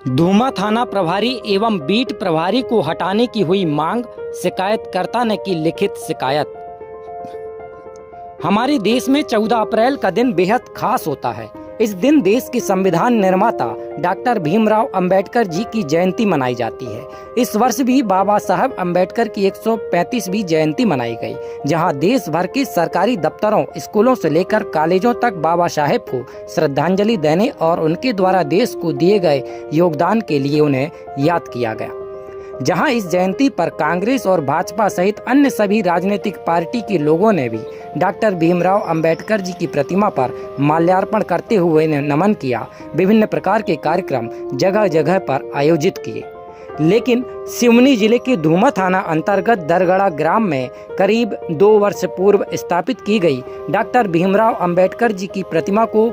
धूमा थाना प्रभारी एवं बीट प्रभारी को हटाने की हुई मांग, शिकायतकर्ता ने की लिखित शिकायत। हमारे देश में 14 अप्रैल का दिन बेहद खास होता है। इस दिन देश के संविधान निर्माता डॉक्टर भीमराव अंबेडकर जी की जयंती मनाई जाती है। इस वर्ष भी बाबा साहब अंबेडकर की 135वीं जयंती मनाई गई, जहां देश भर के सरकारी दफ्तरों, स्कूलों से लेकर कॉलेजों तक बाबा साहेब को श्रद्धांजलि देने और उनके द्वारा देश को दिए गए योगदान के लिए उन्हें याद किया गया। जहां इस जयंती पर कांग्रेस और भाजपा सहित अन्य सभी राजनीतिक पार्टी के लोगों ने भी डॉक्टर भीमराव अंबेडकर जी की प्रतिमा पर माल्यार्पण करते हुए नमन किया। विभिन्न प्रकार के कार्यक्रम जगह जगह पर आयोजित किए। लेकिन सिवनी जिले के धूमा थाना अंतर्गत दरगड़ा ग्राम में करीब 2 वर्ष पूर्व स्थापित की गई डॉक्टर भीमराव अंबेडकर जी की प्रतिमा को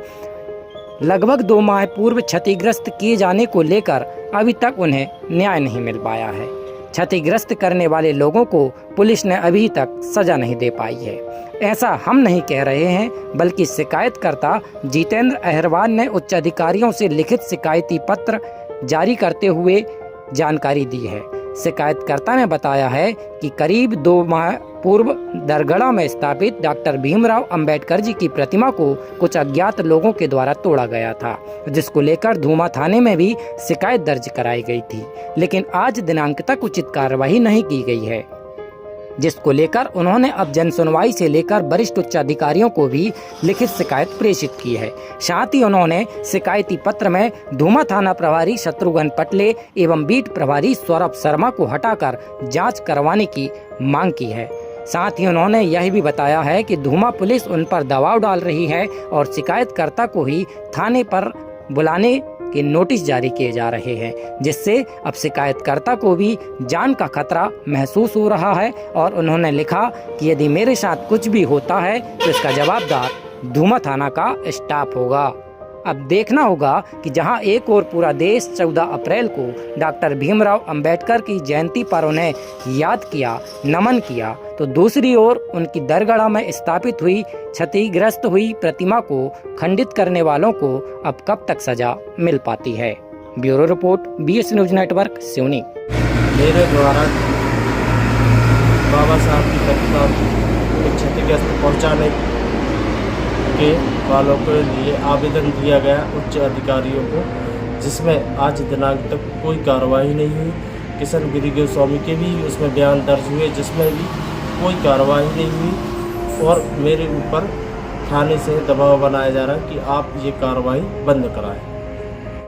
लगभग 2 माह पूर्व क्षतिग्रस्त किए जाने को लेकर अभी तक उन्हें न्याय नहीं मिल पाया है। क्षतिग्रस्त करने वाले लोगों को पुलिस ने अभी तक सजा नहीं दे पाई है। ऐसा हम नहीं कह रहे हैं, बल्कि शिकायतकर्ता जितेंद्र अहरवाल ने उच्च अधिकारियों से लिखित शिकायती पत्र जारी करते हुए जानकारी दी है। शिकायतकर्ता ने बताया है कि करीब 2 माह पूर्व दरगड़ा में स्थापित डॉक्टर भीमराव अंबेडकर जी की प्रतिमा को कुछ अज्ञात लोगों के द्वारा तोड़ा गया था, जिसको लेकर धूमा थाने में भी शिकायत दर्ज कराई गई थी। लेकिन आज दिनांक तक उचित कार्रवाई नहीं की गई है, जिसको लेकर उन्होंने अब जन सुनवाई से लेकर वरिष्ठ उच्च अधिकारियों को भी लिखित शिकायत प्रेषित की है। साथ ही उन्होंने शिकायती पत्र में धूमा थाना प्रभारी शत्रुघ्न पटले एवं बीट प्रभारी सौरभ शर्मा को हटाकर जांच करवाने की मांग की है। साथ ही उन्होंने यह भी बताया है कि धूमा पुलिस उन पर दबाव डाल रही है और शिकायतकर्ता को ही थाने पर बुलाने के नोटिस जारी किए जा रहे हैं, जिससे अब शिकायतकर्ता को भी जान का खतरा महसूस हो रहा है। और उन्होंने लिखा कि यदि मेरे साथ कुछ भी होता है तो इसका जवाबदार धूमा थाना का स्टाफ होगा। अब देखना होगा कि जहां एक ओर पूरा देश 14 अप्रैल को डॉक्टर भीमराव अंबेडकर की जयंती पर उन्हें याद किया, नमन किया, तो दूसरी ओर उनकी दरगड़ा में स्थापित हुई क्षतिग्रस्त हुई प्रतिमा को खंडित करने वालों को अब कब तक सजा मिल पाती है। Bureau report, BS news network, Seoni. मेरे द्वारा बाबा साहब की प्रतिमा को क्षतिग्रस्त पहुँचाने के वालों के लिए आवेदन दिया गया उच्च अधिकारियों को, जिसमें आज दिनांक तक कोई कार्रवाई नहीं हुई। किशन गिरी गोस्वामी के भी उसमें बयान दर्ज हुए, जिसमें भी कोई कार्रवाई नहीं हुई और मेरे ऊपर थाने से दबाव बनाया जा रहा है कि आप ये कार्रवाई बंद कराएं।